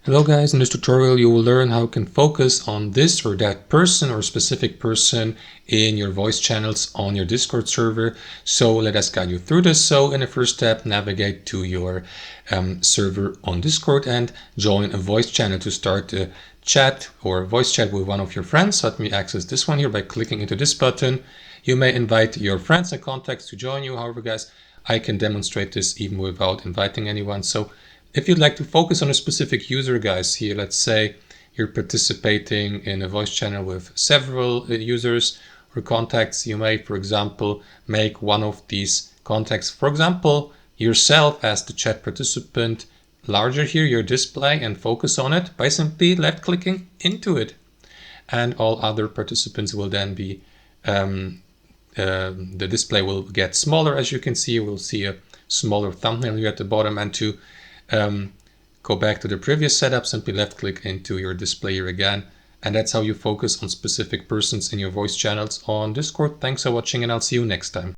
Hello guys, in this tutorial you will learn how you can focus on this or that person or specific person in your voice channels on your Discord server. So let us guide you through this. So in the first step, navigate to your server on Discord and join a voice channel to start a chat or voice chat with one of your friends. Let me access this one here by clicking into this button. You may invite your friends and contacts to join you. However guys, I can demonstrate this even without inviting anyone. So if you'd like to focus on a specific user, guys, here, let's say you're participating in a voice channel with several users or contacts, you may, for example, make one of these contacts, for example, yourself as the chat participant, larger here, your display, and focus on it by simply left-clicking into it. And all other participants will then be, the display will get smaller. As you can see, we'll see a smaller thumbnail here at the bottom. And to go back to the previous setup, simply left click into your display here again. And that's how you focus on specific persons in your voice channels on Discord. Thanks for watching and I'll see you next time.